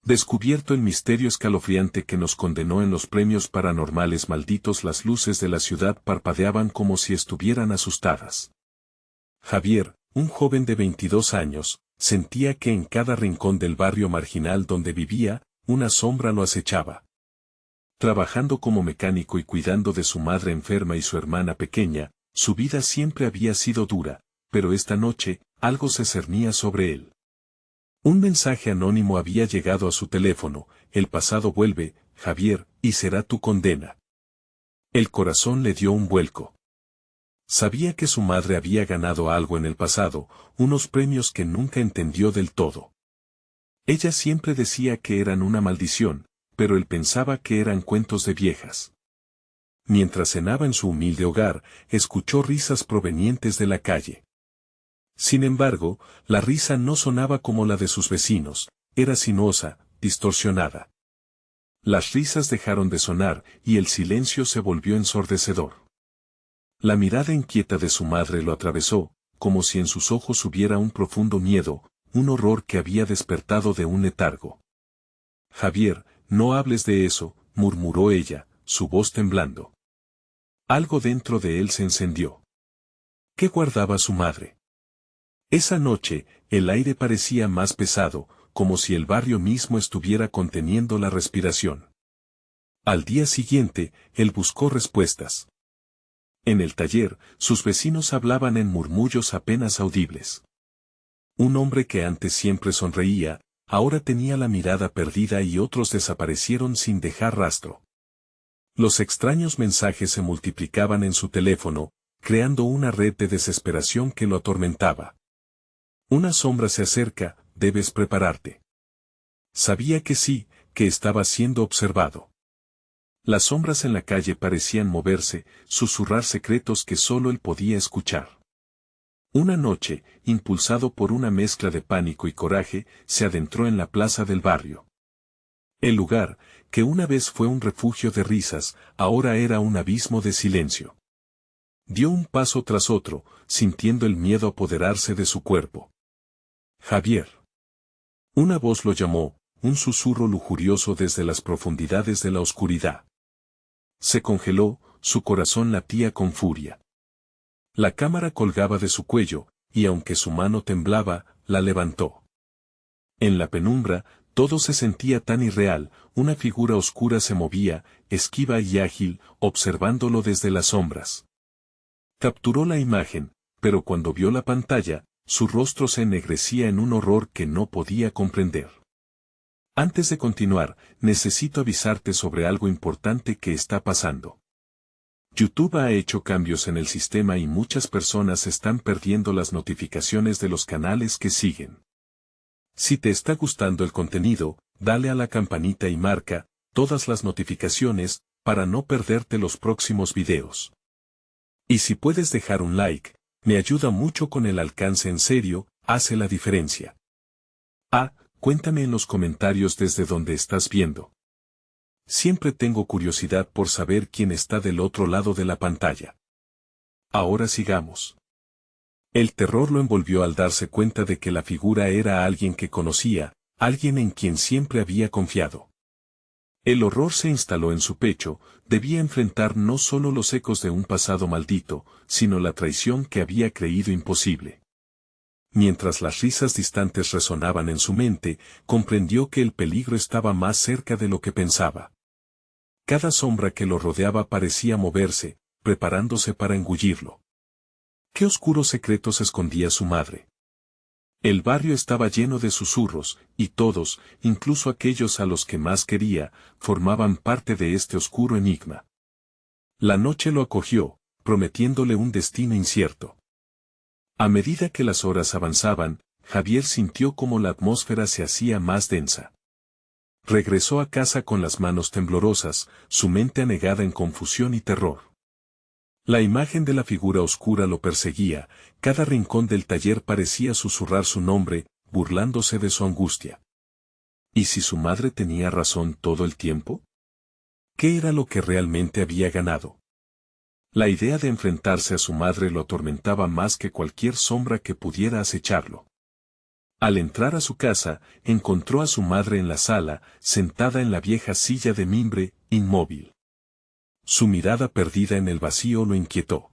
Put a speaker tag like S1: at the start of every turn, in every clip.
S1: Descubierto el misterio escalofriante que nos condenó en los premios paranormales malditos. Las luces de la ciudad parpadeaban como si estuvieran asustadas. Javier, un joven de 22 años, sentía que en cada rincón del barrio marginal donde vivía, una sombra lo acechaba. Trabajando como mecánico y cuidando de su madre enferma y su hermana pequeña, su vida siempre había sido dura, pero esta noche, algo se cernía sobre él. Un mensaje anónimo había llegado a su teléfono: el pasado vuelve, Javier, y será tu condena. El corazón le dio un vuelco. Sabía que su madre había ganado algo en el pasado, unos premios que nunca entendió del todo. Ella siempre decía que eran una maldición, pero él pensaba que eran cuentos de viejas. Mientras cenaba en su humilde hogar, escuchó risas provenientes de la calle. Sin embargo, la risa no sonaba como la de sus vecinos, era sinuosa, distorsionada. Las risas dejaron de sonar y el silencio se volvió ensordecedor. La mirada inquieta de su madre lo atravesó, como si en sus ojos hubiera un profundo miedo, un horror que había despertado de un letargo. Javier, no hables de eso, murmuró ella, su voz temblando. Algo dentro de él se encendió. ¿Qué guardaba su madre? Esa noche, el aire parecía más pesado, como si el barrio mismo estuviera conteniendo la respiración. Al día siguiente, él buscó respuestas. En el taller, sus vecinos hablaban en murmullos apenas audibles. Un hombre que antes siempre sonreía, ahora tenía la mirada perdida y otros desaparecieron sin dejar rastro. Los extraños mensajes se multiplicaban en su teléfono, creando una red de desesperación que lo atormentaba. Una sombra se acerca, debes prepararte. Sabía que sí, que estaba siendo observado. Las sombras en la calle parecían moverse, susurrar secretos que solo él podía escuchar. Una noche, impulsado por una mezcla de pánico y coraje, se adentró en la plaza del barrio. El lugar, que una vez fue un refugio de risas, ahora era un abismo de silencio. Dio un paso tras otro, sintiendo el miedo apoderarse de su cuerpo. Javier. Una voz lo llamó, un susurro lujurioso desde las profundidades de la oscuridad. Se congeló, su corazón latía con furia. La cámara colgaba de su cuello, y aunque su mano temblaba, la levantó. En la penumbra, todo se sentía tan irreal, una figura oscura se movía, esquiva y ágil, observándolo desde las sombras. Capturó la imagen, pero cuando vio la pantalla, su rostro se ennegrecía en un horror que no podía comprender. Antes de continuar, necesito avisarte sobre algo importante que está pasando. YouTube ha hecho cambios en el sistema y muchas personas están perdiendo las notificaciones de los canales que siguen. Si te está gustando el contenido, dale a la campanita y marca todas las notificaciones para no perderte los próximos videos. Y si puedes dejar un like, me ayuda mucho con el alcance, en serio, hace la diferencia. Cuéntame en los comentarios desde donde estás viendo. Siempre tengo curiosidad por saber quién está del otro lado de la pantalla. Ahora sigamos. El terror lo envolvió al darse cuenta de que la figura era alguien que conocía, alguien en quien siempre había confiado. El horror se instaló en su pecho, debía enfrentar no solo los ecos de un pasado maldito, sino la traición que había creído imposible. Mientras las risas distantes resonaban en su mente, comprendió que el peligro estaba más cerca de lo que pensaba. Cada sombra que lo rodeaba parecía moverse, preparándose para engullirlo. ¿Qué oscuros secretos escondía su madre? El barrio estaba lleno de susurros, y todos, incluso aquellos a los que más quería, formaban parte de este oscuro enigma. La noche lo acogió, prometiéndole un destino incierto. A medida que las horas avanzaban, Javier sintió como la atmósfera se hacía más densa. Regresó a casa con las manos temblorosas, su mente anegada en confusión y terror. La imagen de la figura oscura lo perseguía, cada rincón del taller parecía susurrar su nombre, burlándose de su angustia. ¿Y si su madre tenía razón todo el tiempo? ¿Qué era lo que realmente había ganado? La idea de enfrentarse a su madre lo atormentaba más que cualquier sombra que pudiera acecharlo. Al entrar a su casa, encontró a su madre en la sala, sentada en la vieja silla de mimbre, inmóvil. Su mirada perdida en el vacío lo inquietó.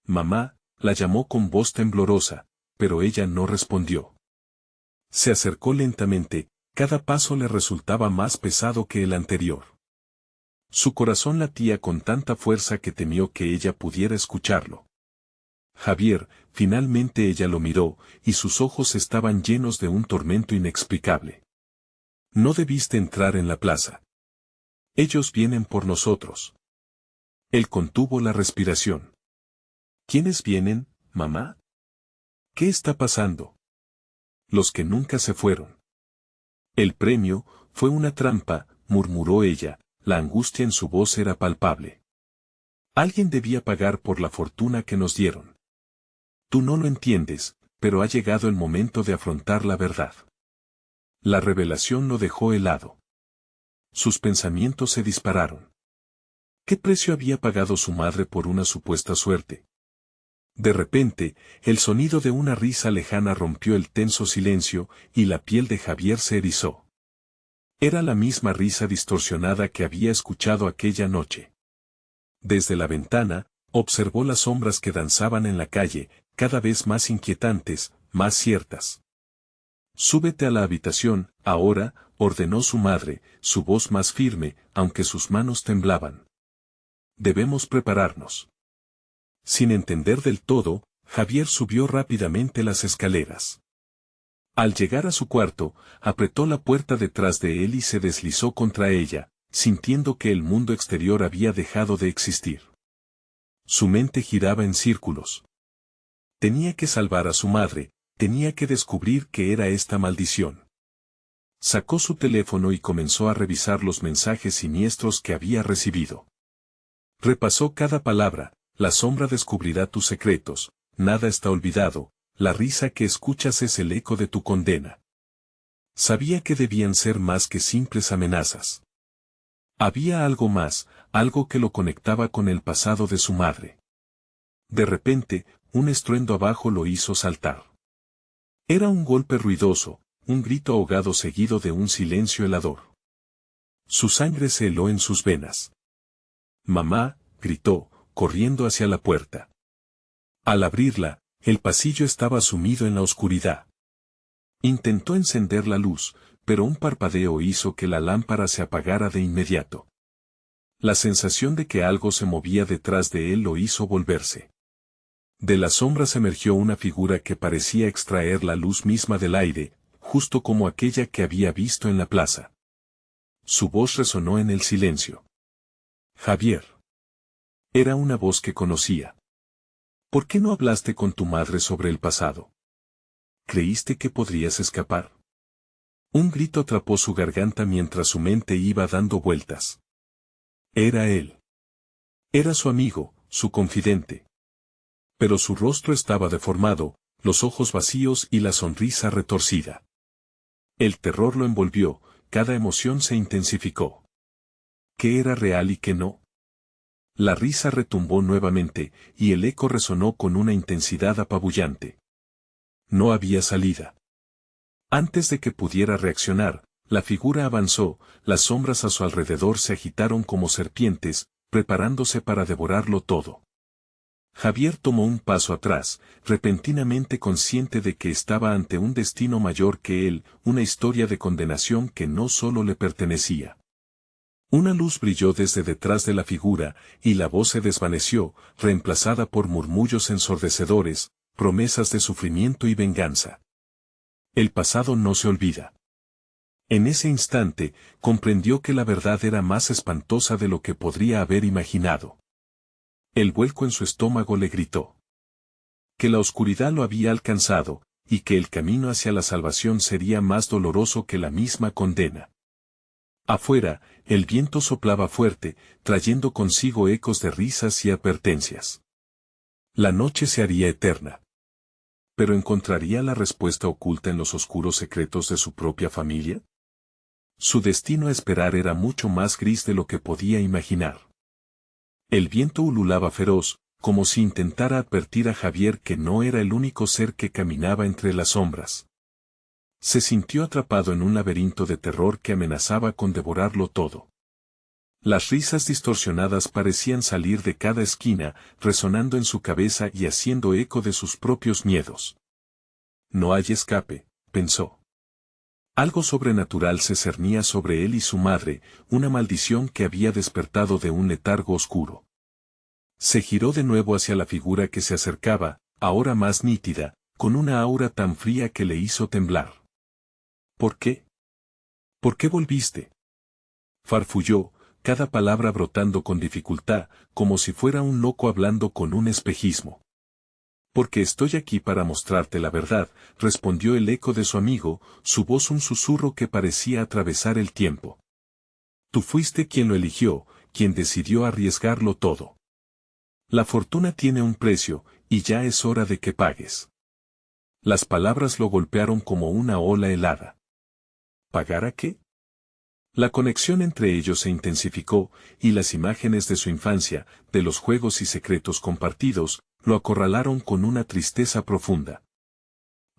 S1: Mamá, la llamó con voz temblorosa, pero ella no respondió. Se acercó lentamente, cada paso le resultaba más pesado que el anterior. Su corazón latía con tanta fuerza que temió que ella pudiera escucharlo. Javier, finalmente ella lo miró, y sus ojos estaban llenos de un tormento inexplicable. No debiste entrar en la plaza. Ellos vienen por nosotros. Él contuvo la respiración. ¿Quiénes vienen, mamá? ¿Qué está pasando? Los que nunca se fueron. El premio fue una trampa, murmuró ella, la angustia en su voz era palpable. Alguien debía pagar por la fortuna que nos dieron. Tú no lo entiendes, pero ha llegado el momento de afrontar la verdad. La revelación lo dejó helado. Sus pensamientos se dispararon. ¿Qué precio había pagado su madre por una supuesta suerte? De repente, el sonido de una risa lejana rompió el tenso silencio, y la piel de Javier se erizó. Era la misma risa distorsionada que había escuchado aquella noche. Desde la ventana, observó las sombras que danzaban en la calle, cada vez más inquietantes, más ciertas. Súbete a la habitación, ahora, ordenó su madre, su voz más firme, aunque sus manos temblaban. Debemos prepararnos. Sin entender del todo, Javier subió rápidamente las escaleras. Al llegar a su cuarto, apretó la puerta detrás de él y se deslizó contra ella, sintiendo que el mundo exterior había dejado de existir. Su mente giraba en círculos. Tenía que salvar a su madre, tenía que descubrir qué era esta maldición. Sacó su teléfono y comenzó a revisar los mensajes siniestros que había recibido. Repasó cada palabra: la sombra descubrirá tus secretos, nada está olvidado, la risa que escuchas es el eco de tu condena. Sabía que debían ser más que simples amenazas. Había algo más, algo que lo conectaba con el pasado de su madre. De repente, un estruendo abajo lo hizo saltar. Era un golpe ruidoso, un grito ahogado seguido de un silencio helador. Su sangre se heló en sus venas. Mamá, gritó, corriendo hacia la puerta. Al abrirla, el pasillo estaba sumido en la oscuridad. Intentó encender la luz, pero un parpadeo hizo que la lámpara se apagara de inmediato. La sensación de que algo se movía detrás de él lo hizo volverse. De las sombras emergió una figura que parecía extraer la luz misma del aire, justo como aquella que había visto en la plaza. Su voz resonó en el silencio. Javier. Era una voz que conocía. ¿Por qué no hablaste con tu madre sobre el pasado? ¿Creíste que podrías escapar? Un grito atrapó su garganta mientras su mente iba dando vueltas. Era él. Era su amigo, su confidente. Pero su rostro estaba deformado, los ojos vacíos y la sonrisa retorcida. El terror lo envolvió, cada emoción se intensificó. ¿Qué era real y qué no? La risa retumbó nuevamente, y el eco resonó con una intensidad apabullante. No había salida. Antes de que pudiera reaccionar, la figura avanzó, las sombras a su alrededor se agitaron como serpientes, preparándose para devorarlo todo. Javier tomó un paso atrás, repentinamente consciente de que estaba ante un destino mayor que él, una historia de condenación que no solo le pertenecía. Una luz brilló desde detrás de la figura, y la voz se desvaneció, reemplazada por murmullos ensordecedores, promesas de sufrimiento y venganza. El pasado no se olvida. En ese instante, comprendió que la verdad era más espantosa de lo que podría haber imaginado. El vuelco en su estómago le gritó. Que la oscuridad lo había alcanzado, y que el camino hacia la salvación sería más doloroso que la misma condena. Afuera, el viento soplaba fuerte, trayendo consigo ecos de risas y advertencias. La noche se haría eterna. ¿Pero encontraría la respuesta oculta en los oscuros secretos de su propia familia? Su destino a esperar era mucho más gris de lo que podía imaginar. El viento ululaba feroz, como si intentara advertir a Javier que no era el único ser que caminaba entre las sombras. Se sintió atrapado en un laberinto de terror que amenazaba con devorarlo todo. Las risas distorsionadas parecían salir de cada esquina, resonando en su cabeza y haciendo eco de sus propios miedos. No hay escape, pensó. Algo sobrenatural se cernía sobre él y su madre, una maldición que había despertado de un letargo oscuro. Se giró de nuevo hacia la figura que se acercaba, ahora más nítida, con una aura tan fría que le hizo temblar. ¿Por qué? ¿Por qué volviste? Farfulló, cada palabra brotando con dificultad, como si fuera un loco hablando con un espejismo. Porque estoy aquí para mostrarte la verdad, respondió el eco de su amigo, su voz un susurro que parecía atravesar el tiempo. Tú fuiste quien lo eligió, quien decidió arriesgarlo todo. La fortuna tiene un precio, y ya es hora de que pagues. Las palabras lo golpearon como una ola helada. ¿Pagar a qué? La conexión entre ellos se intensificó, y las imágenes de su infancia, de los juegos y secretos compartidos, lo acorralaron con una tristeza profunda.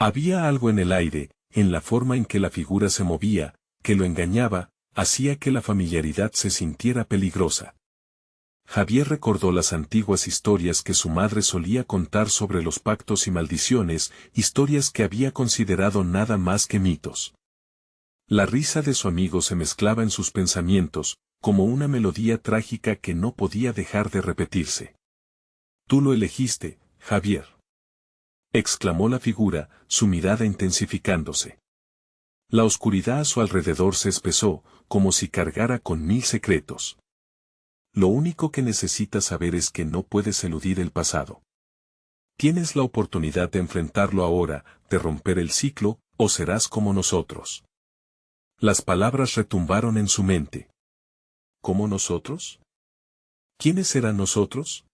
S1: Había algo en el aire, en la forma en que la figura se movía, que lo engañaba, hacía que la familiaridad se sintiera peligrosa. Javier recordó las antiguas historias que su madre solía contar sobre los pactos y maldiciones, historias que había considerado nada más que mitos. La risa de su amigo se mezclaba en sus pensamientos, como una melodía trágica que no podía dejar de repetirse. Tú lo elegiste, Javier. Exclamó la figura, su mirada intensificándose. La oscuridad a su alrededor se espesó, como si cargara con 1000 secretos. Lo único que necesitas saber es que no puedes eludir el pasado. Tienes la oportunidad de enfrentarlo ahora, de romper el ciclo, o serás como nosotros. Las palabras retumbaron en su mente. ¿Cómo nosotros? ¿Quiénes eran nosotros?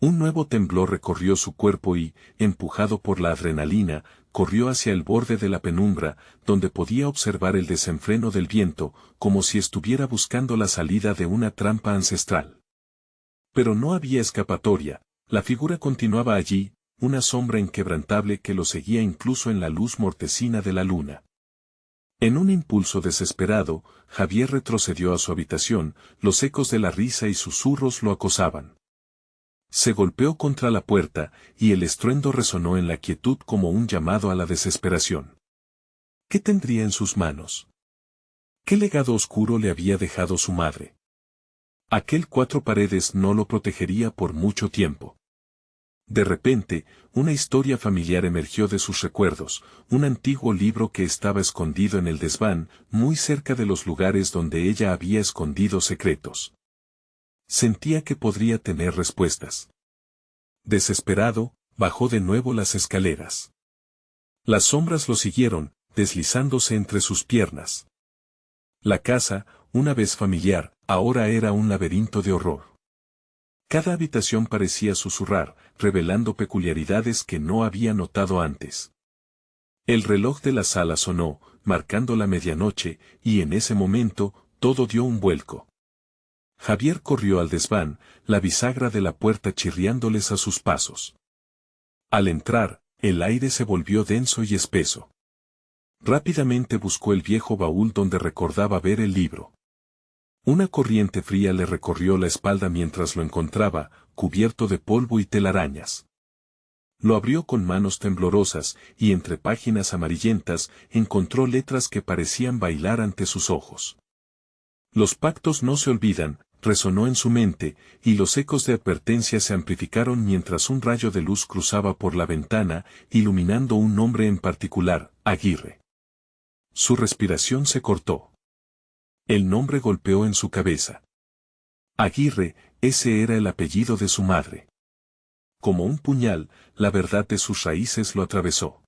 S1: Un nuevo temblor recorrió su cuerpo y, empujado por la adrenalina, corrió hacia el borde de la penumbra, donde podía observar el desenfreno del viento, como si estuviera buscando la salida de una trampa ancestral. Pero no había escapatoria, la figura continuaba allí, una sombra inquebrantable que lo seguía incluso en la luz mortecina de la luna. En un impulso desesperado, Javier retrocedió a su habitación, los ecos de la risa y susurros lo acosaban. Se golpeó contra la puerta, y el estruendo resonó en la quietud como un llamado a la desesperación. ¿Qué tendría en sus manos? ¿Qué legado oscuro le había dejado su madre? Aquel 4 paredes no lo protegería por mucho tiempo. De repente, una historia familiar emergió de sus recuerdos, un antiguo libro que estaba escondido en el desván, muy cerca de los lugares donde ella había escondido secretos. Sentía que podría tener respuestas. Desesperado, bajó de nuevo las escaleras. Las sombras lo siguieron, deslizándose entre sus piernas. La casa, una vez familiar, ahora era un laberinto de horror. Cada habitación parecía susurrar, revelando peculiaridades que no había notado antes. El reloj de la sala sonó, marcando la medianoche, y en ese momento, todo dio un vuelco. Javier corrió al desván, la bisagra de la puerta chirriándoles a sus pasos. Al entrar, el aire se volvió denso y espeso. Rápidamente buscó el viejo baúl donde recordaba ver el libro. Una corriente fría le recorrió la espalda mientras lo encontraba, cubierto de polvo y telarañas. Lo abrió con manos temblorosas, y entre páginas amarillentas, encontró letras que parecían bailar ante sus ojos. Los pactos no se olvidan, resonó en su mente, y los ecos de advertencia se amplificaron mientras un rayo de luz cruzaba por la ventana, iluminando un nombre en particular, Aguirre. Su respiración se cortó. El nombre golpeó en su cabeza. Aguirre, ese era el apellido de su madre. Como un puñal, la verdad de sus raíces lo atravesó.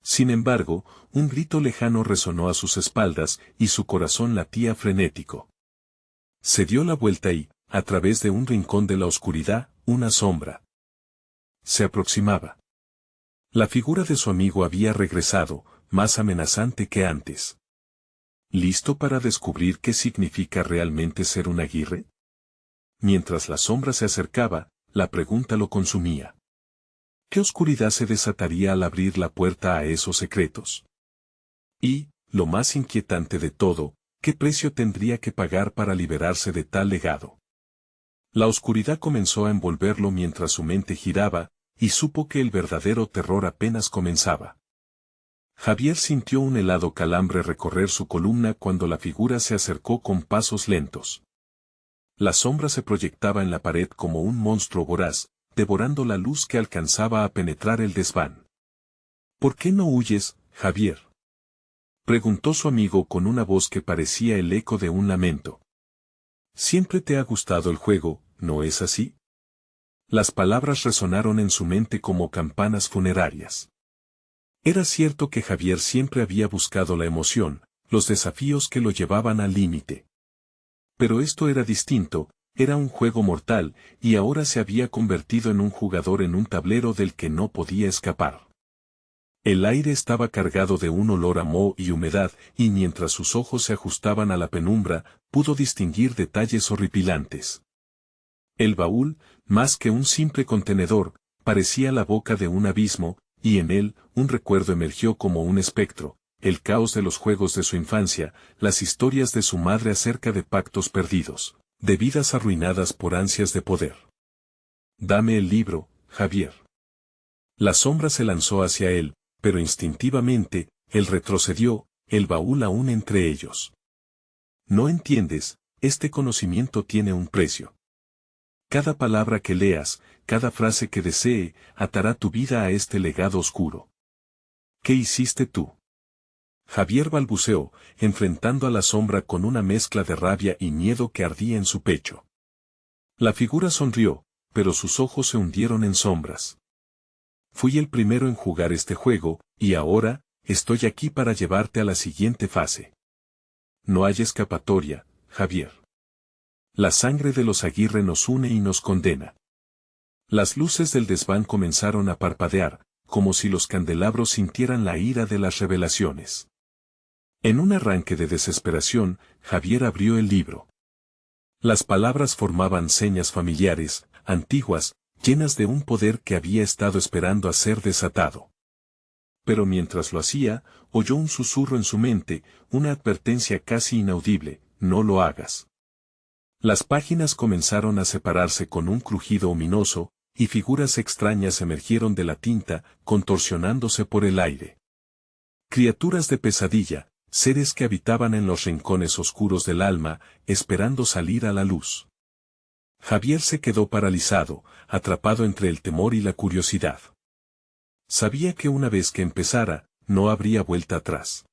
S1: Sin embargo, un grito lejano resonó a sus espaldas y su corazón latía frenético. Se dio la vuelta y, a través de un rincón de la oscuridad, una sombra se aproximaba. La figura de su amigo había regresado, más amenazante que antes. ¿Listo para descubrir qué significa realmente ser un Aguirre? Mientras la sombra se acercaba, la pregunta lo consumía. ¿Qué oscuridad se desataría al abrir la puerta a esos secretos? Y, lo más inquietante de todo, ¿qué precio tendría que pagar para liberarse de tal legado? La oscuridad comenzó a envolverlo mientras su mente giraba, y supo que el verdadero terror apenas comenzaba. Javier sintió un helado calambre recorrer su columna cuando la figura se acercó con pasos lentos. La sombra se proyectaba en la pared como un monstruo voraz, devorando la luz que alcanzaba a penetrar el desván. ¿Por qué no huyes, Javier?, preguntó su amigo con una voz que parecía el eco de un lamento. Siempre te ha gustado el juego, ¿no es así? Las palabras resonaron en su mente como campanas funerarias. Era cierto que Javier siempre había buscado la emoción, los desafíos que lo llevaban al límite. Pero esto era distinto, era un juego mortal, y ahora se había convertido en un jugador en un tablero del que no podía escapar. El aire estaba cargado de un olor a moho y humedad, y mientras sus ojos se ajustaban a la penumbra, pudo distinguir detalles horripilantes. El baúl, más que un simple contenedor, parecía la boca de un abismo, y en él, un recuerdo emergió como un espectro, el caos de los juegos de su infancia, las historias de su madre acerca de pactos perdidos, de vidas arruinadas por ansias de poder. Dame el libro, Javier. La sombra se lanzó hacia él, pero instintivamente, él retrocedió, el baúl aún entre ellos. No entiendes, este conocimiento tiene un precio. Cada palabra que leas, cada frase que desee, atará tu vida a este legado oscuro. ¿Qué hiciste tú? Javier balbuceó, enfrentando a la sombra con una mezcla de rabia y miedo que ardía en su pecho. La figura sonrió, pero sus ojos se hundieron en sombras. Fui el primero en jugar este juego, y ahora, estoy aquí para llevarte a la siguiente fase. No hay escapatoria, Javier. La sangre de los Aguirre nos une y nos condena. Las luces del desván comenzaron a parpadear, como si los candelabros sintieran la ira de las revelaciones. En un arranque de desesperación, Javier abrió el libro. Las palabras formaban señas familiares, antiguas, llenas de un poder que había estado esperando a ser desatado. Pero mientras lo hacía, oyó un susurro en su mente, una advertencia casi inaudible: no lo hagas. Las páginas comenzaron a separarse con un crujido ominoso, y figuras extrañas emergieron de la tinta, contorsionándose por el aire. Criaturas de pesadilla, seres que habitaban en los rincones oscuros del alma, esperando salir a la luz. Javier se quedó paralizado, atrapado entre el temor y la curiosidad. Sabía que una vez que empezara, no habría vuelta atrás.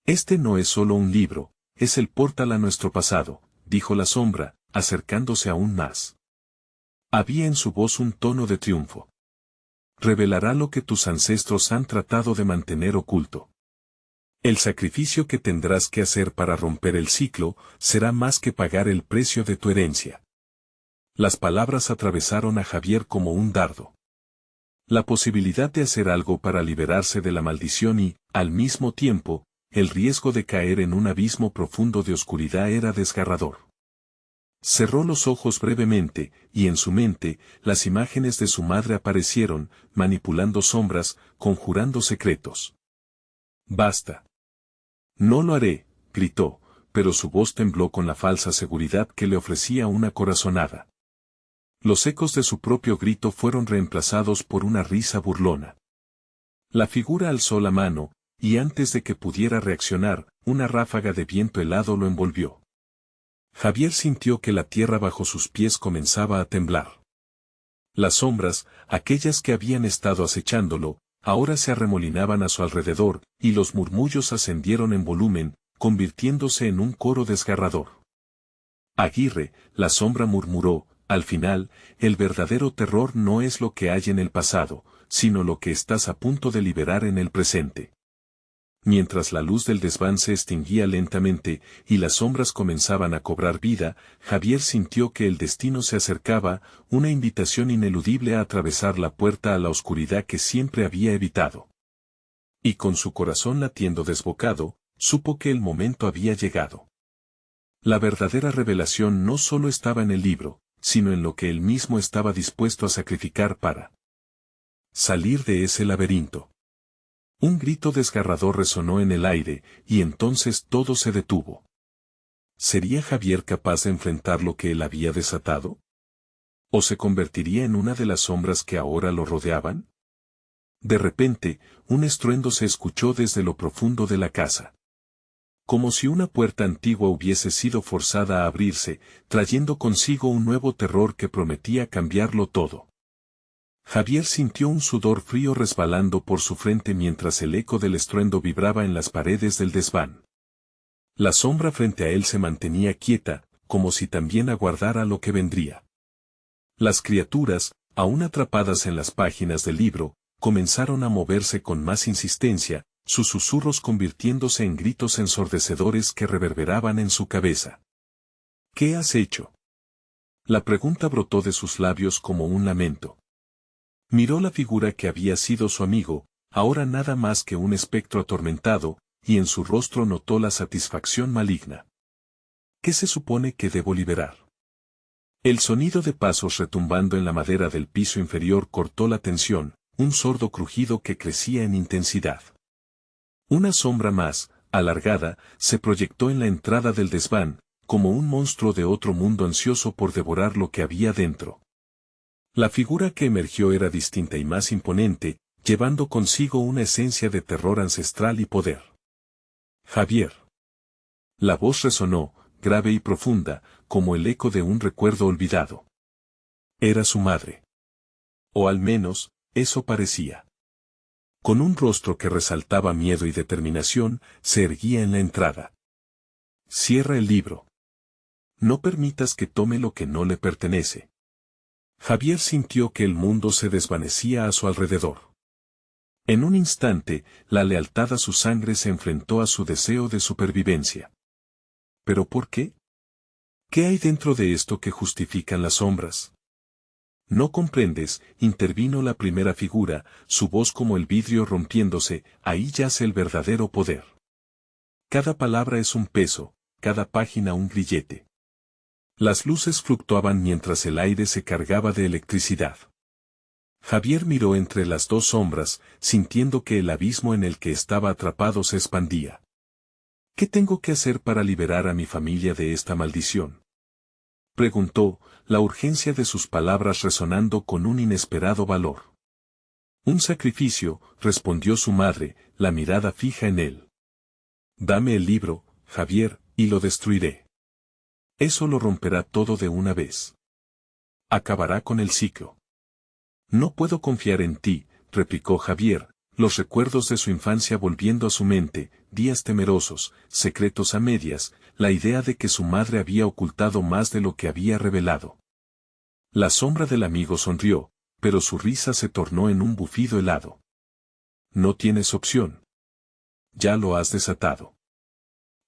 S1: Este no es solo un libro, es el portal a nuestro pasado, dijo la sombra, acercándose aún más. Había en su voz un tono de triunfo. Revelará lo que tus ancestros han tratado de mantener oculto. El sacrificio que tendrás que hacer para romper el ciclo será más que pagar el precio de tu herencia. Las palabras atravesaron a Javier como un dardo. La posibilidad de hacer algo para liberarse de la maldición y, al mismo tiempo, el riesgo de caer en un abismo profundo de oscuridad era desgarrador. Cerró los ojos brevemente, y en su mente, las imágenes de su madre aparecieron, manipulando sombras, conjurando secretos. Basta. No lo haré, gritó, pero su voz tembló con la falsa seguridad que le ofrecía una corazonada. Los ecos de su propio grito fueron reemplazados por una risa burlona. La figura alzó la mano, y antes de que pudiera reaccionar, una ráfaga de viento helado lo envolvió. Javier sintió que la tierra bajo sus pies comenzaba a temblar. Las sombras, aquellas que habían estado acechándolo, ahora se arremolinaban a su alrededor, y los murmullos ascendieron en volumen, convirtiéndose en un coro desgarrador. Aguirre, la sombra murmuró, al final, el verdadero terror no es lo que hay en el pasado, sino lo que estás a punto de liberar en el presente. Mientras la luz del desván se extinguía lentamente, y las sombras comenzaban a cobrar vida, Javier sintió que el destino se acercaba, una invitación ineludible a atravesar la puerta a la oscuridad que siempre había evitado. Y con su corazón latiendo desbocado, supo que el momento había llegado. La verdadera revelación no solo estaba en el libro, sino en lo que él mismo estaba dispuesto a sacrificar para salir de ese laberinto. Un grito desgarrador resonó en el aire, y entonces todo se detuvo. ¿Sería Javier capaz de enfrentar lo que él había desatado? ¿O se convertiría en una de las sombras que ahora lo rodeaban? De repente, un estruendo se escuchó desde lo profundo de la casa. Como si una puerta antigua hubiese sido forzada a abrirse, trayendo consigo un nuevo terror que prometía cambiarlo todo. Javier sintió un sudor frío resbalando por su frente mientras el eco del estruendo vibraba en las paredes del desván. La sombra frente a él se mantenía quieta, como si también aguardara lo que vendría. Las criaturas, aún atrapadas en las páginas del libro, comenzaron a moverse con más insistencia, sus susurros convirtiéndose en gritos ensordecedores que reverberaban en su cabeza. ¿Qué has hecho? La pregunta brotó de sus labios como un lamento. Miró la figura que había sido su amigo, ahora nada más que un espectro atormentado, y en su rostro notó la satisfacción maligna. ¿Qué se supone que debo liberar? El sonido de pasos retumbando en la madera del piso inferior cortó la tensión, un sordo crujido que crecía en intensidad. Una sombra más, alargada, se proyectó en la entrada del desván, como un monstruo de otro mundo ansioso por devorar lo que había dentro. La figura que emergió era distinta y más imponente, llevando consigo una esencia de terror ancestral y poder. Javier. La voz resonó, grave y profunda, como el eco de un recuerdo olvidado. Era su madre. O al menos, eso parecía. Con un rostro que resaltaba miedo y determinación, se erguía en la entrada. Cierra el libro. No permitas que tome lo que no le pertenece. Javier sintió que el mundo se desvanecía a su alrededor. En un instante, la lealtad a su sangre se enfrentó a su deseo de supervivencia. ¿Pero por qué? ¿Qué hay dentro de esto que justifican las sombras? No comprendes, intervino la primera figura, su voz como el vidrio rompiéndose, ahí yace el verdadero poder. Cada palabra es un peso, cada página un grillete. Las luces fluctuaban mientras el aire se cargaba de electricidad. Javier miró entre las dos sombras, sintiendo que el abismo en el que estaba atrapado se expandía. ¿Qué tengo que hacer para liberar a mi familia de esta maldición? Preguntó, la urgencia de sus palabras resonando con un inesperado valor. Un sacrificio, respondió su madre, la mirada fija en él. Dame el libro, Javier, y lo destruiré. Eso lo romperá todo de una vez. Acabará con el ciclo. No puedo confiar en ti, replicó Javier, los recuerdos de su infancia volviendo a su mente, días temerosos, secretos a medias, la idea de que su madre había ocultado más de lo que había revelado. La sombra del amigo sonrió, pero su risa se tornó en un bufido helado. No tienes opción. Ya lo has desatado.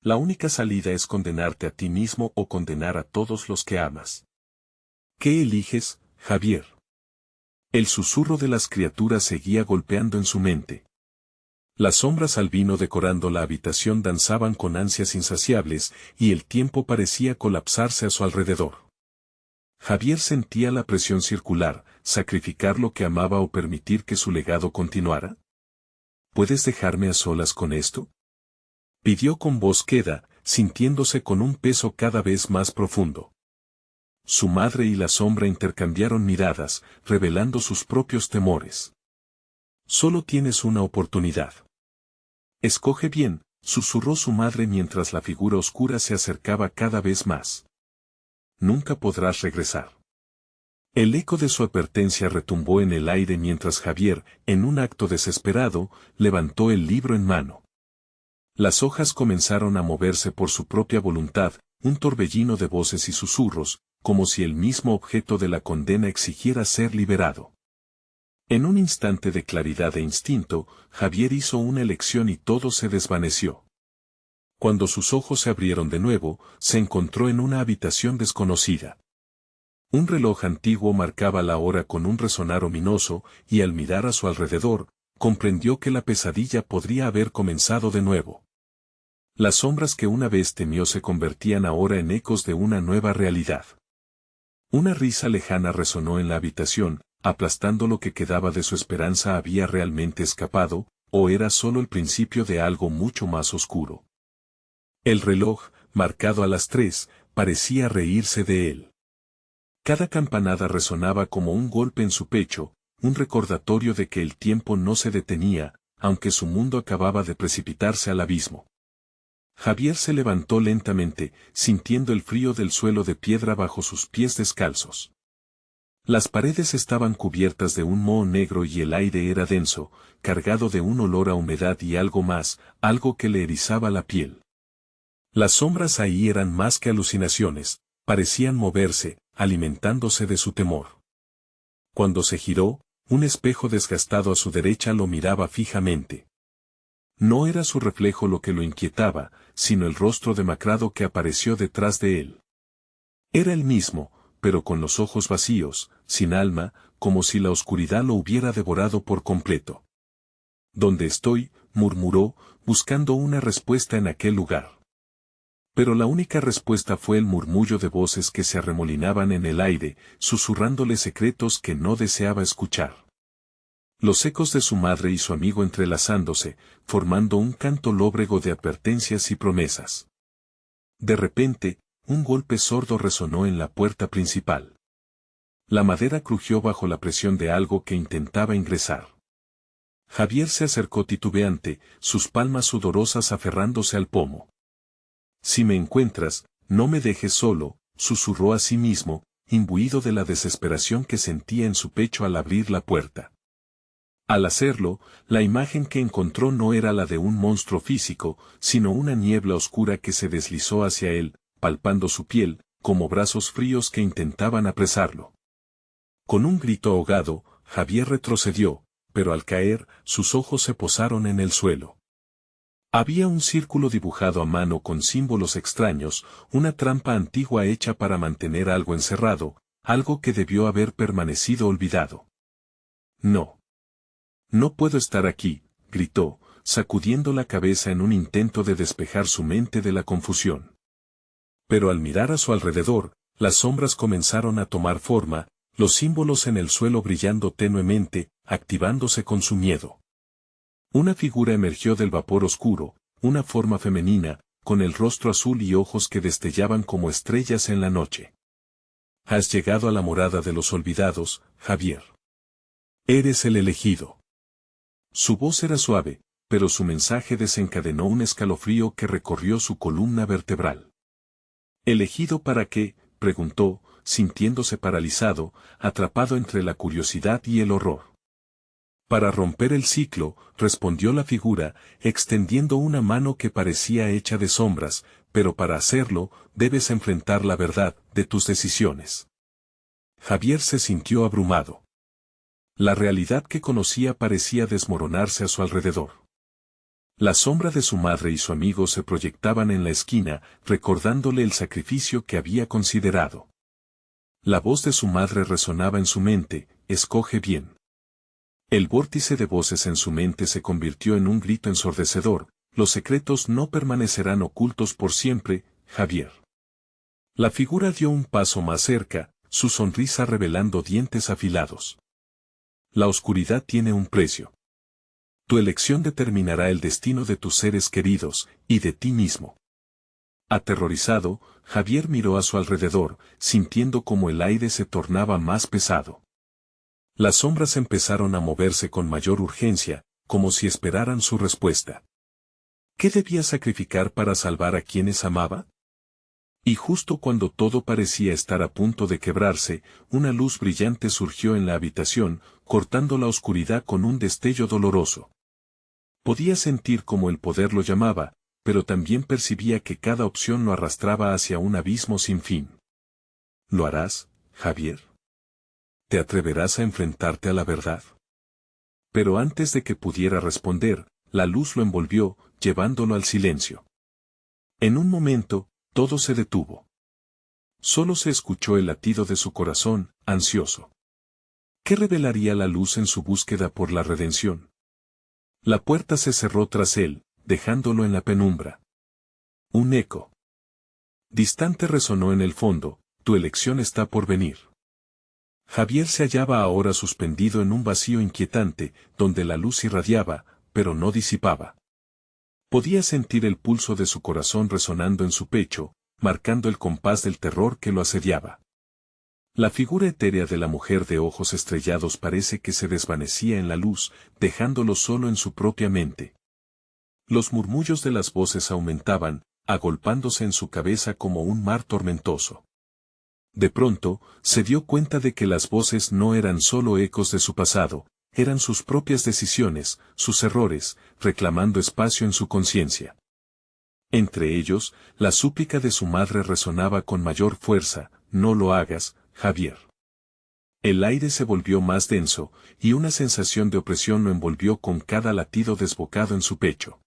S1: La única salida es condenarte a ti mismo o condenar a todos los que amas. ¿Qué eliges, Javier? El susurro de las criaturas seguía golpeando en su mente. Las sombras al vino decorando la habitación danzaban con ansias insaciables, y el tiempo parecía colapsarse a su alrededor. Javier sentía la presión circular, sacrificar lo que amaba o permitir que su legado continuara. ¿Puedes dejarme a solas con esto? Pidió con voz queda, sintiéndose con un peso cada vez más profundo. Su madre y la sombra intercambiaron miradas, revelando sus propios temores. Solo tienes una oportunidad. Escoge bien, susurró su madre mientras la figura oscura se acercaba cada vez más. Nunca podrás regresar. El eco de su advertencia retumbó en el aire mientras Javier, en un acto desesperado, levantó el libro en mano. Las hojas comenzaron a moverse por su propia voluntad, un torbellino de voces y susurros, como si el mismo objeto de la condena exigiera ser liberado. En un instante de claridad e instinto, Javier hizo una elección y todo se desvaneció. Cuando sus ojos se abrieron de nuevo, se encontró en una habitación desconocida. Un reloj antiguo marcaba la hora con un resonar ominoso, y al mirar a su alrededor, comprendió que la pesadilla podría haber comenzado de nuevo. Las sombras que una vez temió se convertían ahora en ecos de una nueva realidad. Una risa lejana resonó en la habitación, aplastando lo que quedaba de su esperanza había realmente escapado, ¿O era solo el principio de algo mucho más oscuro? El reloj, marcado a las 3, parecía reírse de él. Cada campanada resonaba como un golpe en su pecho, un recordatorio de que el tiempo no se detenía, aunque su mundo acababa de precipitarse al abismo. Javier se levantó lentamente, sintiendo el frío del suelo de piedra bajo sus pies descalzos. Las paredes estaban cubiertas de un moho negro y el aire era denso, cargado de un olor a humedad y algo más, algo que le erizaba la piel. Las sombras ahí eran más que alucinaciones, parecían moverse, alimentándose de su temor. Cuando se giró, un espejo desgastado a su derecha lo miraba fijamente. No era su reflejo lo que lo inquietaba, sino el rostro demacrado que apareció detrás de él. Era el mismo, pero con los ojos vacíos, sin alma, como si la oscuridad lo hubiera devorado por completo. ¿Dónde estoy?, murmuró, buscando una respuesta en aquel lugar. Pero la única respuesta fue el murmullo de voces que se arremolinaban en el aire, susurrándole secretos que no deseaba escuchar. Los ecos de su madre y su amigo entrelazándose, formando un canto lóbrego de advertencias y promesas. De repente, un golpe sordo resonó en la puerta principal. La madera crujió bajo la presión de algo que intentaba ingresar. Javier se acercó titubeante, sus palmas sudorosas aferrándose al pomo. «Si me encuentras, no me dejes solo», susurró a sí mismo, imbuido de la desesperación que sentía en su pecho al abrir la puerta. Al hacerlo, la imagen que encontró no era la de un monstruo físico, sino una niebla oscura que se deslizó hacia él, palpando su piel, como brazos fríos que intentaban apresarlo. Con un grito ahogado, Javier retrocedió, pero al caer, sus ojos se posaron en el suelo. Había un círculo dibujado a mano con símbolos extraños, una trampa antigua hecha para mantener algo encerrado, algo que debió haber permanecido olvidado. «No. No puedo estar aquí», gritó, sacudiendo la cabeza en un intento de despejar su mente de la confusión. Pero al mirar a su alrededor, las sombras comenzaron a tomar forma, los símbolos en el suelo brillando tenuemente, activándose con su miedo. Una figura emergió del vapor oscuro, una forma femenina, con el rostro azul y ojos que destellaban como estrellas en la noche. «Has llegado a la morada de los olvidados, Javier. Eres el elegido». Su voz era suave, pero su mensaje desencadenó un escalofrío que recorrió su columna vertebral. «¿Elegido para qué?», preguntó, sintiéndose paralizado, atrapado entre la curiosidad y el horror. «Para romper el ciclo», respondió la figura, extendiendo una mano que parecía hecha de sombras, «pero para hacerlo, debes enfrentar la verdad de tus decisiones». Javier se sintió abrumado. La realidad que conocía parecía desmoronarse a su alrededor. La sombra de su madre y su amigo se proyectaban en la esquina, recordándole el sacrificio que había considerado. La voz de su madre resonaba en su mente: «Escoge bien». El vórtice de voces en su mente se convirtió en un grito ensordecedor: «Los secretos no permanecerán ocultos por siempre, Javier». La figura dio un paso más cerca, su sonrisa revelando dientes afilados. «La oscuridad tiene un precio. Tu elección determinará el destino de tus seres queridos, y de ti mismo». Aterrorizado, Javier miró a su alrededor, sintiendo como el aire se tornaba más pesado. Las sombras empezaron a moverse con mayor urgencia, como si esperaran su respuesta. ¿Qué debía sacrificar para salvar a quienes amaba? Y justo cuando todo parecía estar a punto de quebrarse, una luz brillante surgió en la habitación, cortando la oscuridad con un destello doloroso. Podía sentir cómo el poder lo llamaba, pero también percibía que cada opción lo arrastraba hacia un abismo sin fin. ¿Lo harás, Javier? ¿Te atreverás a enfrentarte a la verdad? Pero antes de que pudiera responder, la luz lo envolvió, llevándolo al silencio. En un momento, todo se detuvo. Solo se escuchó el latido de su corazón, ansioso. ¿Qué revelaría la luz en su búsqueda por la redención? La puerta se cerró tras él, dejándolo en la penumbra. Un eco distante resonó en el fondo: «Tu elección está por venir». Javier se hallaba ahora suspendido en un vacío inquietante, donde la luz irradiaba, pero no disipaba. Podía sentir el pulso de su corazón resonando en su pecho, marcando el compás del terror que lo asediaba. La figura etérea de la mujer de ojos estrellados parece que se desvanecía en la luz, dejándolo solo en su propia mente. Los murmullos de las voces aumentaban, agolpándose en su cabeza como un mar tormentoso. De pronto, se dio cuenta de que las voces no eran solo ecos de su pasado, eran sus propias decisiones, sus errores, reclamando espacio en su conciencia. Entre ellos, la súplica de su madre resonaba con mayor fuerza: no lo hagas, Javier. El aire se volvió más denso, y una sensación de opresión lo envolvió con cada latido desbocado en su pecho.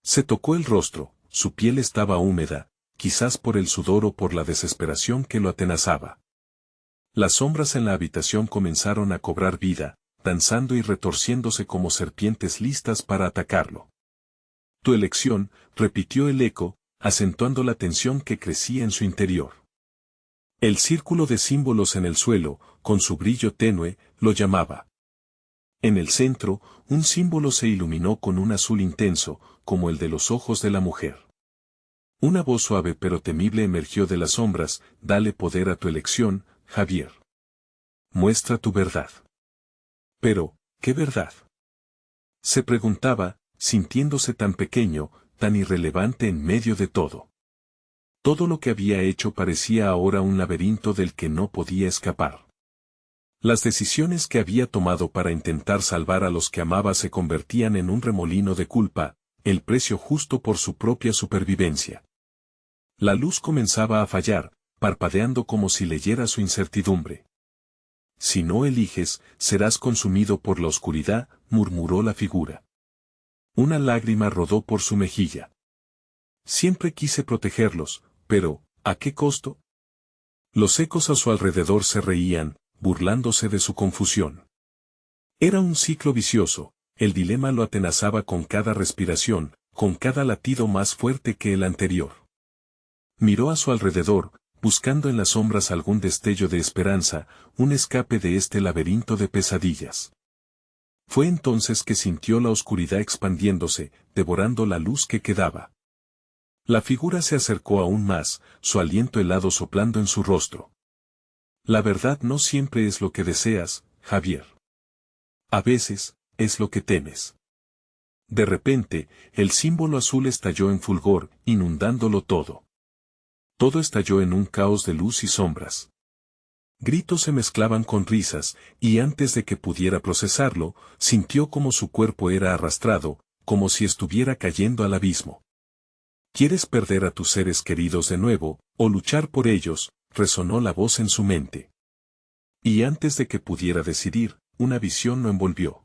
S1: Se tocó el rostro, su piel estaba húmeda, quizás por el sudor o por la desesperación que lo atenazaba. Las sombras en la habitación comenzaron a cobrar vida, danzando y retorciéndose como serpientes listas para atacarlo. Tu elección, repitió el eco, acentuando la tensión que crecía en su interior. El círculo de símbolos en el suelo, con su brillo tenue, lo llamaba. En el centro, un símbolo se iluminó con un azul intenso, como el de los ojos de la mujer. Una voz suave pero temible emergió de las sombras: dale poder a tu elección, Javier. Muestra tu verdad. Pero, ¿qué verdad? Se preguntaba, sintiéndose tan pequeño, tan irrelevante en medio de todo. Todo lo que había hecho parecía ahora un laberinto del que no podía escapar. Las decisiones que había tomado para intentar salvar a los que amaba se convertían en un remolino de culpa, el precio justo por su propia supervivencia. La luz comenzaba a fallar, parpadeando como si leyera su incertidumbre. Si no eliges, serás consumido por la oscuridad, murmuró la figura. Una lágrima rodó por su mejilla. Siempre quise protegerlos, pero, ¿a qué costo? Los ecos a su alrededor se reían, burlándose de su confusión. Era un ciclo vicioso, el dilema lo atenazaba con cada respiración, con cada latido más fuerte que el anterior. Miró a su alrededor, buscando en las sombras algún destello de esperanza, un escape de este laberinto de pesadillas. Fue entonces que sintió la oscuridad expandiéndose, devorando la luz que quedaba. La figura se acercó aún más, su aliento helado soplando en su rostro. La verdad no siempre es lo que deseas, Javier. A veces, es lo que temes. De repente, el símbolo azul estalló en fulgor, inundándolo todo. Todo estalló en un caos de luz y sombras. Gritos se mezclaban con risas, y antes de que pudiera procesarlo, sintió como su cuerpo era arrastrado, como si estuviera cayendo al abismo. ¿Quieres perder a tus seres queridos de nuevo, o luchar por ellos?, resonó la voz en su mente. Y antes de que pudiera decidir, una visión lo envolvió.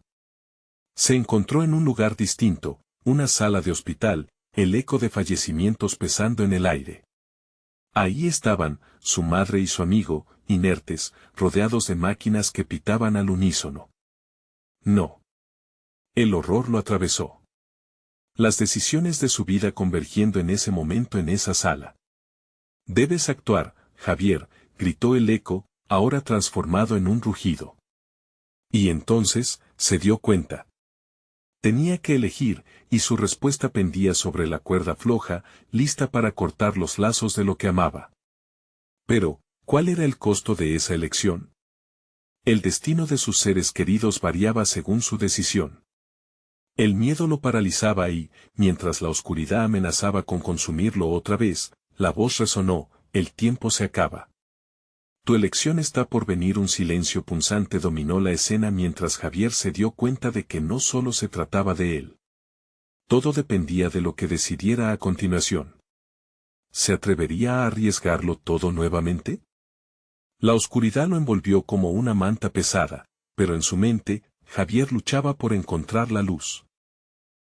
S1: Se encontró en un lugar distinto, una sala de hospital, el eco de fallecimientos pesando en el aire. Ahí estaban, su madre y su amigo, inertes, rodeados de máquinas que pitaban al unísono. No. El horror lo atravesó. Las decisiones de su vida convergiendo en ese momento en esa sala. Debes actuar, Javier, gritó el eco, ahora transformado en un rugido. Y entonces, se dio cuenta. Tenía que elegir, y su respuesta pendía sobre la cuerda floja, lista para cortar los lazos de lo que amaba. Pero, ¿cuál era el costo de esa elección? El destino de sus seres queridos variaba según su decisión. El miedo lo paralizaba y, mientras la oscuridad amenazaba con consumirlo otra vez, la voz resonó: el tiempo se acaba. Tu elección está por venir. Un silencio punzante dominó la escena mientras Javier se dio cuenta de que no solo se trataba de él. Todo dependía de lo que decidiera a continuación. ¿Se atrevería a arriesgarlo todo nuevamente? La oscuridad lo envolvió como una manta pesada, pero en su mente, Javier luchaba por encontrar la luz.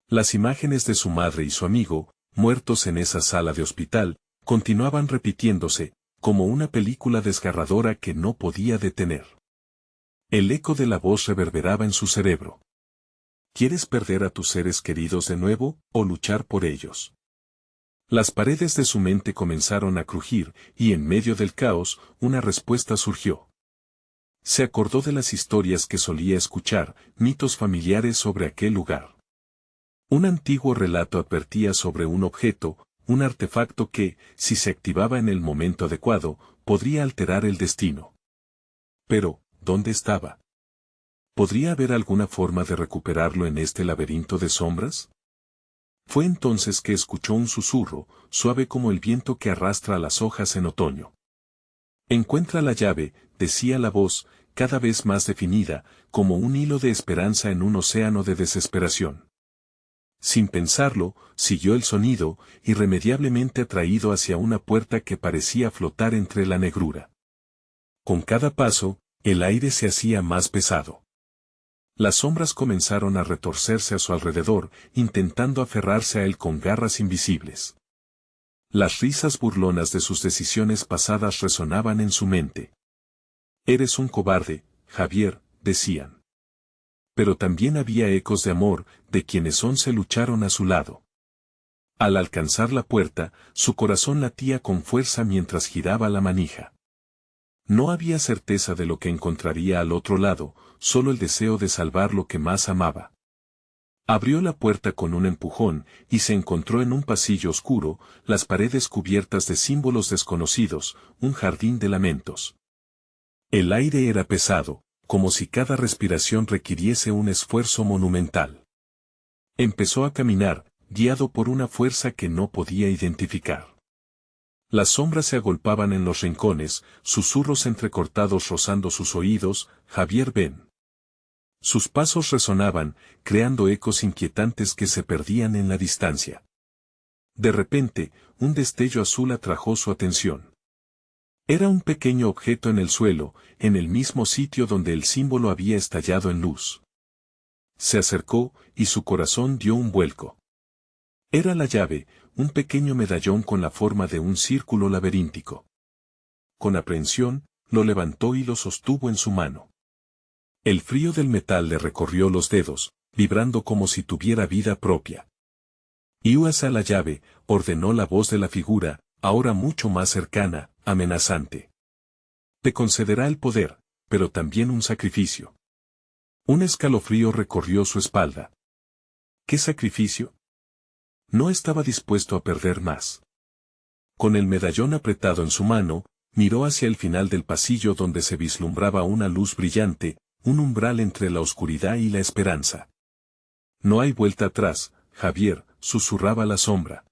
S1: Las imágenes de su madre y su amigo, muertos en esa sala de hospital, continuaban repitiéndose, como una película desgarradora que no podía detener. El eco de la voz reverberaba en su cerebro. ¿Quieres perder a tus seres queridos de nuevo, o luchar por ellos? Las paredes de su mente comenzaron a crujir, y en medio del caos, una respuesta surgió. Se acordó de las historias que solía escuchar, mitos familiares sobre aquel lugar. Un antiguo relato advertía sobre un objeto, un artefacto que, si se activaba en el momento adecuado, podría alterar el destino. Pero, ¿dónde estaba? ¿Podría haber alguna forma de recuperarlo en este laberinto de sombras? Fue entonces que escuchó un susurro, suave como el viento que arrastra las hojas en otoño. Encuentra la llave, decía la voz, cada vez más definida, como un hilo de esperanza en un océano de desesperación. Sin pensarlo, siguió el sonido, irremediablemente atraído hacia una puerta que parecía flotar entre la negrura. Con cada paso, el aire se hacía más pesado. Las sombras comenzaron a retorcerse a su alrededor, intentando aferrarse a él con garras invisibles. Las risas burlonas de sus decisiones pasadas resonaban en su mente. «Eres un cobarde, Javier», decían. Pero también había ecos de amor, de quienes 11 lucharon a su lado. Al alcanzar la puerta, su corazón latía con fuerza mientras giraba la manija. No había certeza de lo que encontraría al otro lado, solo el deseo de salvar lo que más amaba. Abrió la puerta con un empujón, y se encontró en un pasillo oscuro, las paredes cubiertas de símbolos desconocidos, un jardín de lamentos. El aire era pesado, como si cada respiración requiriese un esfuerzo monumental. Empezó a caminar, guiado por una fuerza que no podía identificar. Las sombras se agolpaban en los rincones, susurros entrecortados rozando sus oídos. «Javier, ven». Sus pasos resonaban, creando ecos inquietantes que se perdían en la distancia. De repente, un destello azul atrajo su atención. Era un pequeño objeto en el suelo, en el mismo sitio donde el símbolo había estallado en luz. Se acercó, y su corazón dio un vuelco. Era la llave, un pequeño medallón con la forma de un círculo laberíntico. Con aprehensión, lo levantó y lo sostuvo en su mano. El frío del metal le recorrió los dedos, vibrando como si tuviera vida propia. «Y usa la llave», ordenó la voz de la figura, ahora mucho más cercana, amenazante. «Te concederá el poder, pero también un sacrificio». Un escalofrío recorrió su espalda. ¿Qué sacrificio? No estaba dispuesto a perder más. Con el medallón apretado en su mano, miró hacia el final del pasillo donde se vislumbraba una luz brillante, un umbral entre la oscuridad y la esperanza. «No hay vuelta atrás, Javier», susurraba la sombra.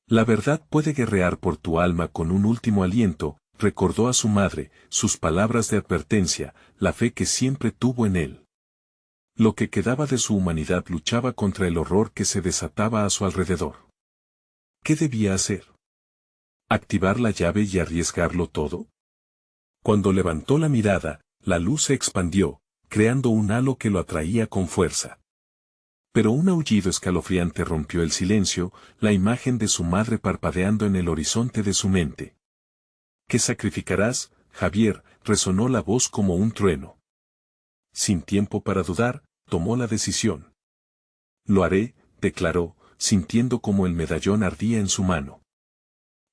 S1: «La verdad puede guerrear por tu alma con un último aliento», recordó a su madre, sus palabras de advertencia, la fe que siempre tuvo en él. Lo que quedaba de su humanidad luchaba contra el horror que se desataba a su alrededor. ¿Qué debía hacer? ¿Activar la llave y arriesgarlo todo? Cuando levantó la mirada, la luz se expandió, creando un halo que lo atraía con fuerza. Pero un aullido escalofriante rompió el silencio, la imagen de su madre parpadeando en el horizonte de su mente. «¿Qué sacrificarás, Javier?», resonó la voz como un trueno. Sin tiempo para dudar, tomó la decisión. «Lo haré», declaró, sintiendo como el medallón ardía en su mano.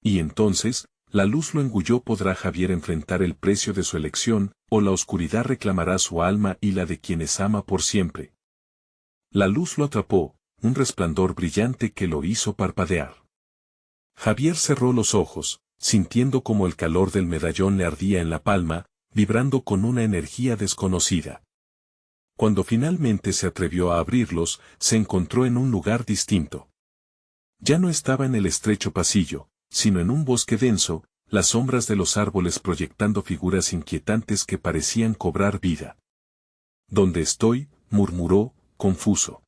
S1: Y entonces, la luz lo engulló. ¿Podrá Javier enfrentar el precio de su elección, o la oscuridad reclamará su alma y la de quienes ama por siempre? La luz lo atrapó, un resplandor brillante que lo hizo parpadear. Javier cerró los ojos, sintiendo como el calor del medallón le ardía en la palma, vibrando con una energía desconocida. Cuando finalmente se atrevió a abrirlos, se encontró en un lugar distinto. Ya no estaba en el estrecho pasillo, sino en un bosque denso, las sombras de los árboles proyectando figuras inquietantes que parecían cobrar vida. «¿Dónde estoy?», murmuró, confuso.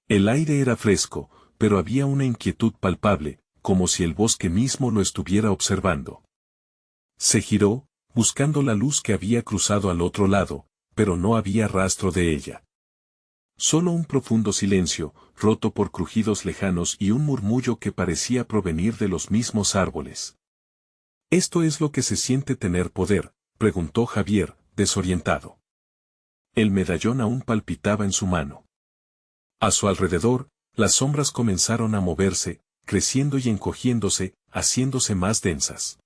S1: El aire era fresco, pero había una inquietud palpable, como si el bosque mismo lo estuviera observando. Se giró, buscando la luz que había cruzado al otro lado, pero no había rastro de ella. Solo un profundo silencio, roto por crujidos lejanos y un murmullo que parecía provenir de los mismos árboles. «¿Esto es lo que se siente tener poder?», preguntó Javier, desorientado. El medallón aún palpitaba en su mano. A su alrededor, las sombras comenzaron a moverse, creciendo y encogiéndose, haciéndose más densas.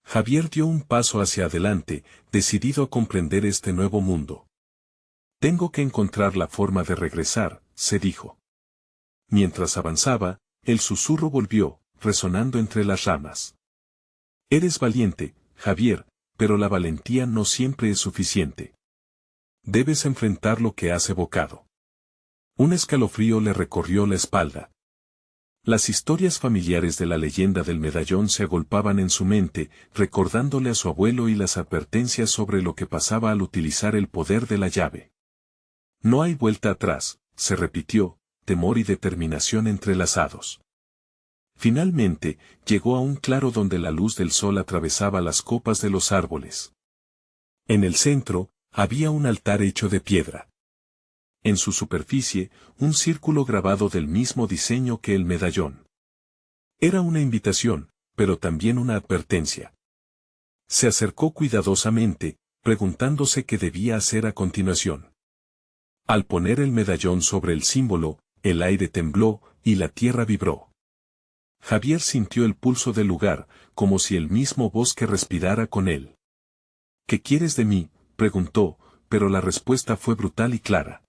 S1: Javier dio un paso hacia adelante, decidido a comprender este nuevo mundo. «Tengo que encontrar la forma de regresar», se dijo. Mientras avanzaba, el susurro volvió, resonando entre las ramas. Eres valiente, Javier, pero la valentía no siempre es suficiente. Debes enfrentar lo que has evocado. Un escalofrío le recorrió la espalda. Las historias familiares de la leyenda del medallón se agolpaban en su mente, recordándole a su abuelo y las advertencias sobre lo que pasaba al utilizar el poder de la llave. No hay vuelta atrás, se repitió, temor y determinación entrelazados. Finalmente, llegó a un claro donde la luz del sol atravesaba las copas de los árboles. En el centro, había un altar hecho de piedra. En su superficie, un círculo grabado del mismo diseño que el medallón. Era una invitación, pero también una advertencia. Se acercó cuidadosamente, preguntándose qué debía hacer a continuación. Al poner el medallón sobre el símbolo, el aire tembló y la tierra vibró. Javier sintió el pulso del lugar, como si el mismo bosque respirara con él. ¿Qué quieres de mí?, preguntó, pero la respuesta fue brutal y clara.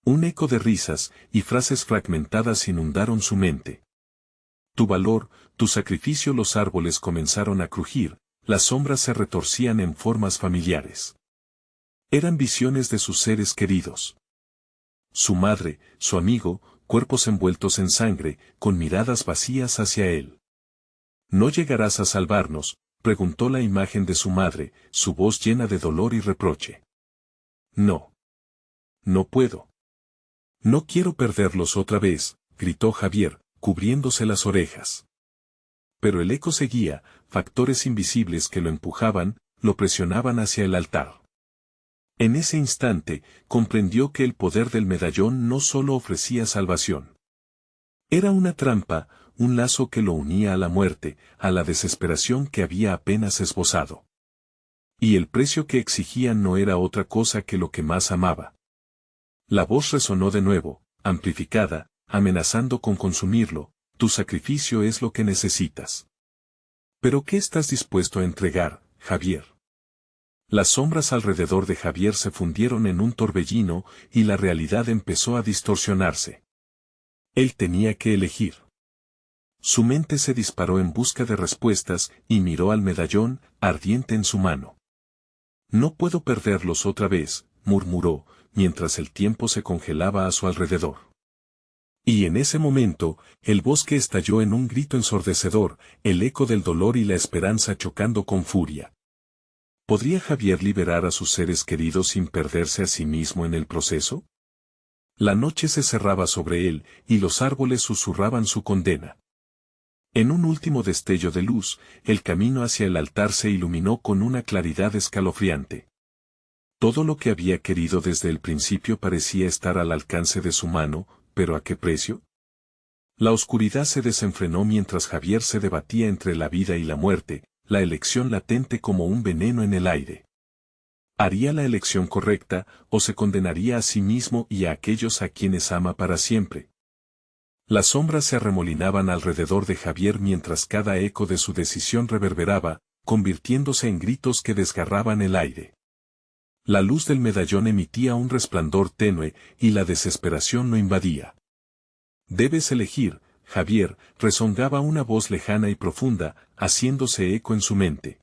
S1: Un eco de risas y frases fragmentadas inundaron su mente. Tu valor, tu sacrificio. Los árboles comenzaron a crujir, las sombras se retorcían en formas familiares. Eran visiones de sus seres queridos. Su madre, su amigo, cuerpos envueltos en sangre, con miradas vacías hacia él. ¿No llegarás a salvarnos?, preguntó la imagen de su madre, su voz llena de dolor y reproche. No. No puedo. No quiero perderlos otra vez, gritó Javier, cubriéndose las orejas. Pero el eco seguía, factores invisibles que lo empujaban, lo presionaban hacia el altar. En ese instante, comprendió que el poder del medallón no solo ofrecía salvación. Era una trampa, un lazo que lo unía a la muerte, a la desesperación que había apenas esbozado. Y el precio que exigía no era otra cosa que lo que más amaba. La voz resonó de nuevo, amplificada, amenazando con consumirlo. Tu sacrificio es lo que necesitas. ¿Pero qué estás dispuesto a entregar, Javier? Las sombras alrededor de Javier se fundieron en un torbellino y la realidad empezó a distorsionarse. Él tenía que elegir. Su mente se disparó en busca de respuestas y miró al medallón, ardiente en su mano. No puedo perderlos otra vez, murmuró, mientras el tiempo se congelaba a su alrededor. Y en ese momento, el bosque estalló en un grito ensordecedor, el eco del dolor y la esperanza chocando con furia. ¿Podría Javier liberar a sus seres queridos sin perderse a sí mismo en el proceso? La noche se cerraba sobre él, y los árboles susurraban su condena. En un último destello de luz, el camino hacia el altar se iluminó con una claridad escalofriante. Todo lo que había querido desde el principio parecía estar al alcance de su mano, ¿pero a qué precio? La oscuridad se desenfrenó mientras Javier se debatía entre la vida y la muerte, la elección latente como un veneno en el aire. ¿Haría la elección correcta, o se condenaría a sí mismo y a aquellos a quienes ama para siempre? Las sombras se arremolinaban alrededor de Javier mientras cada eco de su decisión reverberaba, convirtiéndose en gritos que desgarraban el aire. La luz del medallón emitía un resplandor tenue, y la desesperación lo invadía. Debes elegir, Javier, rezongaba una voz lejana y profunda, haciéndose eco en su mente.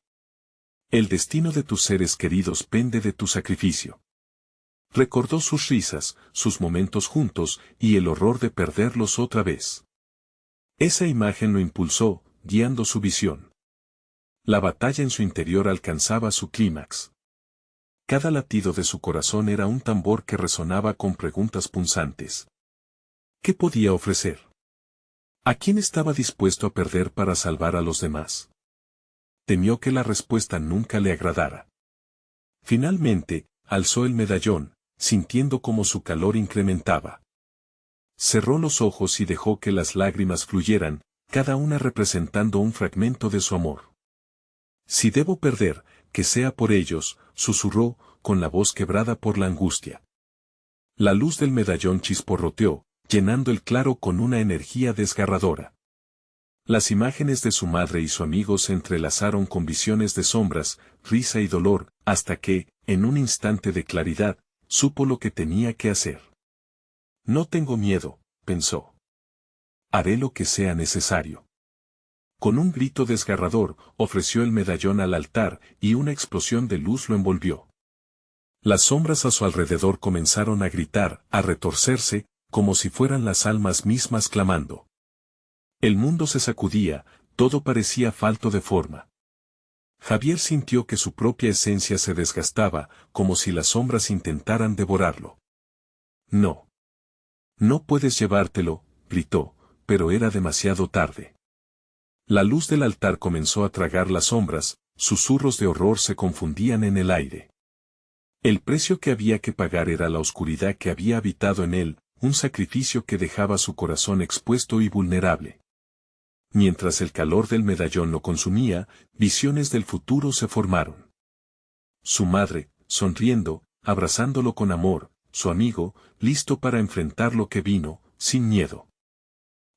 S1: El destino de tus seres queridos pende de tu sacrificio. Recordó sus risas, sus momentos juntos, y el horror de perderlos otra vez. Esa imagen lo impulsó, guiando su visión. La batalla en su interior alcanzaba su clímax. Cada latido de su corazón era un tambor que resonaba con preguntas punzantes. ¿Qué podía ofrecer? ¿A quién estaba dispuesto a perder para salvar a los demás? Temió que la respuesta nunca le agradara. Finalmente, alzó el medallón, sintiendo cómo su calor incrementaba. Cerró los ojos y dejó que las lágrimas fluyeran, cada una representando un fragmento de su amor. Si debo perder, que sea por ellos, susurró, con la voz quebrada por la angustia. La luz del medallón chisporroteó, llenando el claro con una energía desgarradora. Las imágenes de su madre y su amigo se entrelazaron con visiones de sombras, risa y dolor, hasta que, en un instante de claridad, supo lo que tenía que hacer. No tengo miedo, pensó. haré lo que sea necesario. Con un grito desgarrador, ofreció el medallón al altar y una explosión de luz lo envolvió. Las sombras a su alrededor comenzaron a gritar, a retorcerse, como si fueran las almas mismas clamando. El mundo se sacudía, todo parecía falto de forma. Javier sintió que su propia esencia se desgastaba, como si las sombras intentaran devorarlo. No. No puedes llevártelo, gritó, pero era demasiado tarde. La luz del altar comenzó a tragar las sombras, susurros de horror se confundían en el aire. El precio que había que pagar era la oscuridad que había habitado en él, un sacrificio que dejaba su corazón expuesto y vulnerable. Mientras el calor del medallón lo consumía, visiones del futuro se formaron. Su madre, sonriendo, abrazándolo con amor, su amigo, listo para enfrentar lo que vino, sin miedo.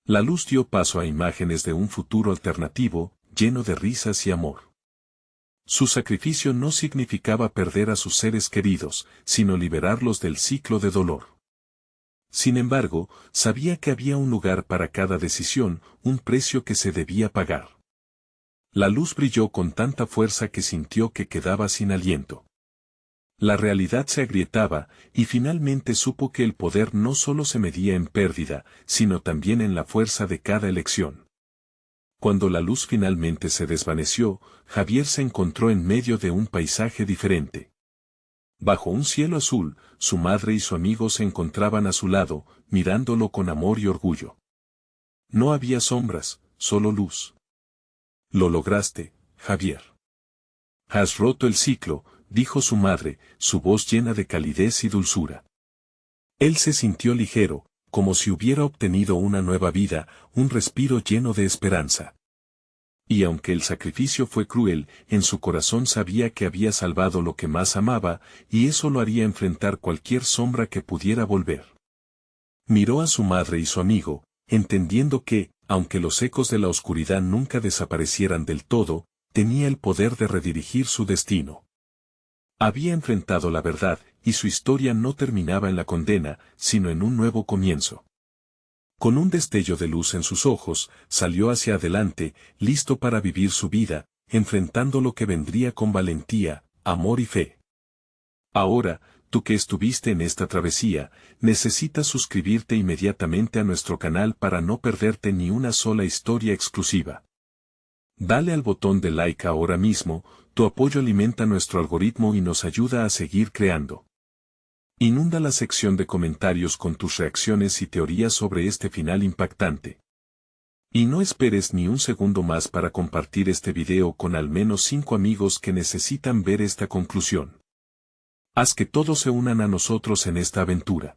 S1: La luz dio paso a imágenes de un futuro alternativo, lleno de risas y amor. Su sacrificio no significaba perder a sus seres queridos, sino liberarlos del ciclo de dolor. Sin embargo, sabía que había un lugar para cada decisión, un precio que se debía pagar. La luz brilló con tanta fuerza que sintió que quedaba sin aliento. La realidad se agrietaba, y finalmente supo que el poder no solo se medía en pérdida, sino también en la fuerza de cada elección. Cuando la luz finalmente se desvaneció, Javier se encontró en medio de un paisaje diferente. Bajo un cielo azul, su madre y su amigo se encontraban a su lado, mirándolo con amor y orgullo. No había sombras, solo luz. Lo lograste, Javier. Has roto el ciclo, dijo su madre, su voz llena de calidez y dulzura. Él se sintió ligero, como si hubiera obtenido una nueva vida, un respiro lleno de esperanza. Y aunque el sacrificio fue cruel, en su corazón sabía que había salvado lo que más amaba, y eso lo haría enfrentar cualquier sombra que pudiera volver. Miró a su madre y su amigo, entendiendo que, aunque los ecos de la oscuridad nunca desaparecieran del todo, tenía el poder de redirigir su destino. Había enfrentado la verdad, y su historia no terminaba en la condena, sino en un nuevo comienzo. Con un destello de luz en sus ojos, salió hacia adelante, listo para vivir su vida, enfrentando lo que vendría con valentía, amor y fe. Ahora, tú que estuviste en esta travesía, necesitas suscribirte inmediatamente a nuestro canal para no perderte ni una sola historia exclusiva. Dale al botón de like ahora mismo, tu apoyo alimenta nuestro algoritmo y nos ayuda a seguir creando. Inunda la sección de comentarios con tus reacciones y teorías sobre este final impactante. Y no esperes ni un segundo más para compartir este video con al menos 5 amigos que necesitan ver esta conclusión. Haz que todos se unan a nosotros en esta aventura.